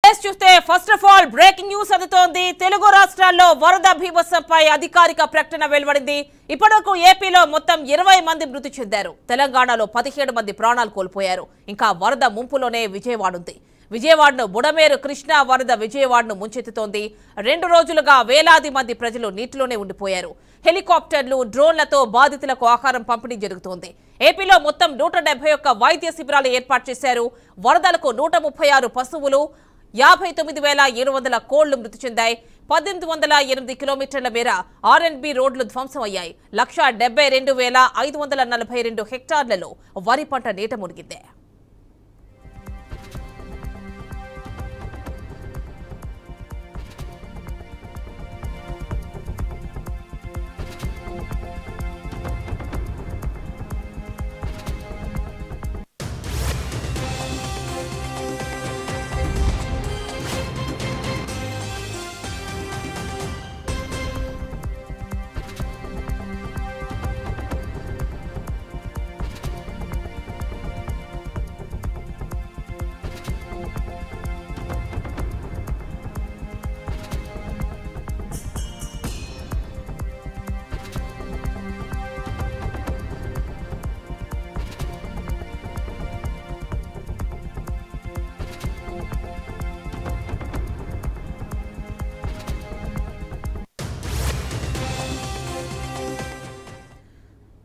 Updates చూస్తే first of all breaking news అందుతోంది. తెలుగు రాష్ట్రాల్లో వరద బీభత్సంపై అధికారిక ప్రకటన వెలువడింది. ఇప్పటివరకు ఏపీలో మొత్తం 20 మంది మృతి చెందారు. తెలంగాణలో 17 మంది ప్రాణాలు కోల్పోయారు. ఇంకా వరద ముంపులోనే విజయవాడ ఉంది. విజయవాడను బుడమేరు కృష్ణా వరద విజయవాడను ముంచెత్తుతోంది. 2 రోజులుగా వేలాది మంది ప్రజలు నీటిలోనే ఉండిపోయారు. హెలికాప్టర్లు, డ్రోన్లతో బాధితులకు ఆహారం పంపిణీ జరుగుతోంది. ఏపీలో మొత్తం 171 వైద్య శిబిరాలు ఏర్పాటు చేశారు. వరదలకు 136 పశువులు, 59,700 కోళ్లు మృతి చెందాయి. 1808 కిలోమీటర్ల మేర ఆర్ఎండ్బి రోడ్లు ధ్వంసమయ్యాయి. 172,542 హెక్టార్లలో వరి పంట నీట మునిగింది.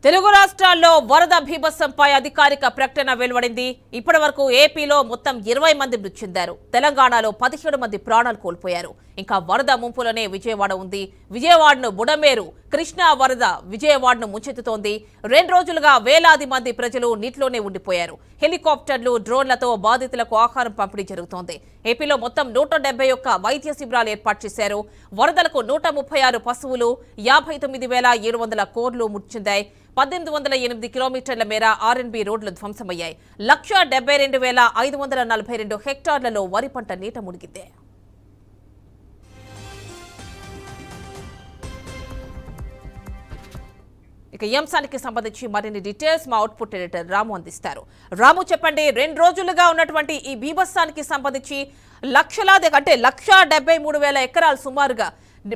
తెలుగు రాష్ట్రాల్లో వరద బీభత్సంపై అధికారిక ప్రకటన వెలువడింది. ఇప్పటి వరకు ఏపీలో మొత్తం 20 మంది మృతి చెందారు. తెలంగాణలో 17 మంది ప్రాణాలు కోల్పోయారు. ఇంకా వరద ముంపులోనే విజయవాడ ఉంది. విజయవాడను బుడమేరు కృష్ణా వరద విజయవాడను ముంచెత్తుతోంది. 2 రోజులుగా వేలాది మంది ప్రజలు నీటిలోనే ఉండిపోయారు. హెలికాప్టర్లు, డ్రోన్లతో బాధితులకు ఆహారం పంపిణీ జరుగుతోంది. ఏపీలో మొత్తం 171 వైద్య శిబిరాలు ఏర్పాటు చేశారు. వరదలకు 136 పశువులు, 59,700 కోళ్లు మృతి చెందాయి. 1808 కిలోమీటర్ల మేర ఆర్ఎండ్బి రోడ్లు ధ్వంసమయ్యాయి. 172,542 హెక్టార్లలో వరి పంట నీట మునిగింది. ఇక ఈ అంశానికి సంబంధించి మరిన్ని డీటెయిల్స్ మా అవుట్పుట్ ఎడిటర్ రాము అందిస్తారు. రాము, చెప్పండి, 2 రోజులుగా ఉన్నటువంటి ఈ బీభత్సానికి సంబంధించి లక్షలాది అంటే 173,000 ఎకరాలు సుమారుగా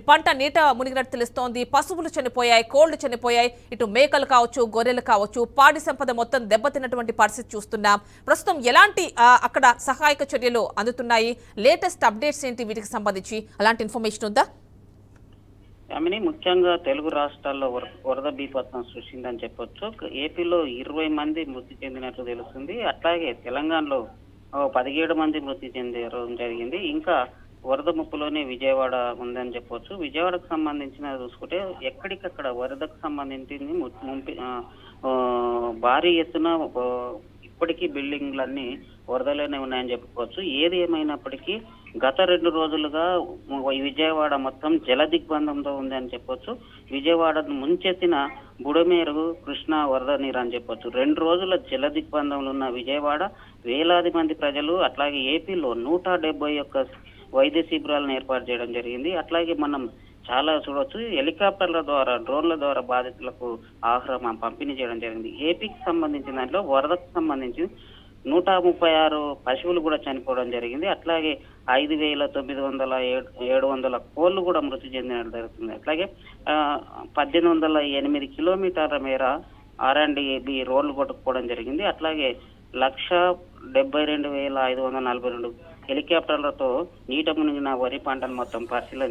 పంట నీట మునిగినట్టు తెలుస్తోంది. పశువులు చనిపోయాయి, కోళ్లు చనిపోయాయి. ఇటు మేకలు కావచ్చు, గొర్రెలు కావచ్చు, పాడి సంపద మొత్తం దెబ్బతిన్నటువంటి పరిస్థితి చూస్తున్నాం. ప్రస్తుతం ఎలాంటి అక్కడ సహాయక చర్యలు అందుతున్నాయి? లేటెస్ట్ అప్డేట్స్ ఏంటి వీటికి సంబంధించి? అలాంటి ఇన్ఫర్మేషన్ ఉందా? ముఖ్యంగా తెలుగు రాష్ట్రాల్లో వరద బీభత్సం సృష్టిందని చెప్పొచ్చు. ఏపీలో 20 మంది మృతి చెందినట్లు తెలుస్తుంది. అట్లాగే తెలంగాణలో 17 మంది మృతి చెందడం జరిగింది. ఇంకా వరద ముప్పులోనే విజయవాడ ఉందని చెప్పొచ్చు. విజయవాడకు సంబంధించిన చూసుకుంటే ఎక్కడికక్కడ వరదకు సంబంధించింది భారీ ఎత్తున ఇప్పటికీ బిల్డింగ్లన్నీ వరదలోనే ఉన్నాయని చెప్పుకోవచ్చు. ఏది ఏమైనప్పటికీ గత 2 రోజులుగా విజయవాడ మొత్తం జల దిగ్బంధంతో ఉంది అని చెప్పొచ్చు. విజయవాడను ముంచెత్తిన బుడమేరు కృష్ణా వరద నీరు అని చెప్పొచ్చు. 2 రోజుల జల దిగ్బంధంలో ఉన్న విజయవాడ వేలాది మంది ప్రజలు, అట్లాగే ఏపీలో 171 వైద్య శిబిరాలను ఏర్పాటు చేయడం జరిగింది. అట్లాగే మనం చాలా చూడవచ్చు, హెలికాప్టర్ల ద్వారా, డ్రోన్ల ద్వారా బాధితులకు ఆహారం పంపిణీ చేయడం జరిగింది. ఏపీకి సంబంధించిన దాంట్లో వరదకు సంబంధించి 136 పశువులు కూడా చనిపోవడం జరిగింది. అట్లాగే 5,900 కోళ్లు కూడా మృతి చెందినట్టు జరుగుతుంది. అట్లాగే 1808 కిలోమీటర్ల మేర ఆర్ఎండ్బి రోడ్లు కొట్టుకుపోవడం జరిగింది. అట్లాగే 172,542 హెలికాప్టర్లతో నీట మునిగిన వరి పంటను మొత్తం పరిశీలన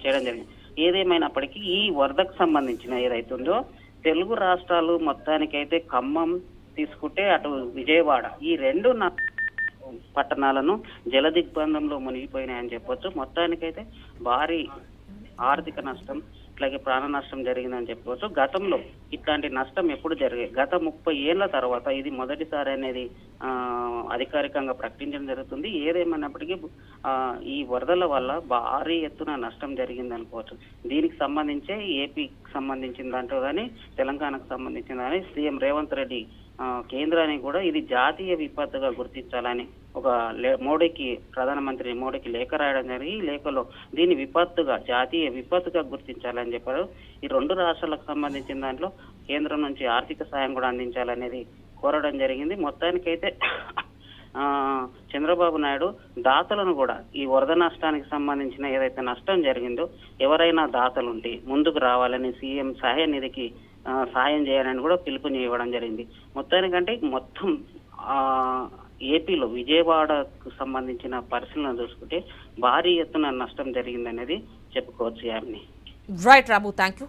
చేయడం జరిగింది. ఏదేమైనప్పటికీ ఈ వరదకు సంబంధించిన ఏదైతుందో తెలుగు రాష్ట్రాలు మొత్తానికైతే ఖమ్మం తీసుకుంటే అటు విజయవాడ ఈ 2 పట్టణాలను జల దిగ్బంధంలో మునిగిపోయినాయని చెప్పొచ్చు. మొత్తానికైతే భారీ ఆర్థిక నష్టం, అట్లాగే ప్రాణ నష్టం జరిగిందని చెప్పవచ్చు. గతంలో ఇట్లాంటి నష్టం ఎప్పుడు జరిగాయి? గత 30 ఏళ్ల తర్వాత ఇది మొదటిసారి అనేది అధికారికంగా ప్రకటించడం జరుగుతుంది. ఏదేమైనప్పటికీ ఈ వరదల వల్ల భారీ ఎత్తున నష్టం జరిగింది అనుకోవచ్చు. దీనికి సంబంధించే ఏపీకి సంబంధించిన దాంట్లో కానీ తెలంగాణకు సంబంధించిన కానీ సీఎం రేవంత్ రెడ్డి కేంద్రాన్ని కూడా ఇది జాతీయ విపత్తుగా గుర్తించాలని ఒక మోడీకి, ప్రధానమంత్రి మోడీకి లేఖ రాయడం జరిగి, ఈ లేఖలో దీన్ని విపత్తుగా, జాతీయ విపత్తుగా గుర్తించాలని చెప్పారు. ఈ 2 రాష్ట్రాలకు సంబంధించిన దాంట్లో కేంద్రం నుంచి ఆర్థిక సాయం కూడా అందించాలనేది కోరడం జరిగింది. మొత్తానికైతే చంద్రబాబు నాయుడు దాతలను కూడా ఈ వరద నష్టానికి సంబంధించిన ఏదైతే నష్టం జరిగిందో ఎవరైనా దాతలుంటే ముందుకు రావాలని సీఎం సహాయ నిధికి సాయం చేయాలని కూడా పిలుపునివ్వడం జరిగింది. మొత్తానికంటే మొత్తం ఏపీలో విజయవాడకు సంబంధించిన పరిశీలన చూసుకుంటే భారీ ఎత్తున నష్టం జరిగిందనేది చెప్పుకోవచ్చు. Yamini. Right Ramu, thank you.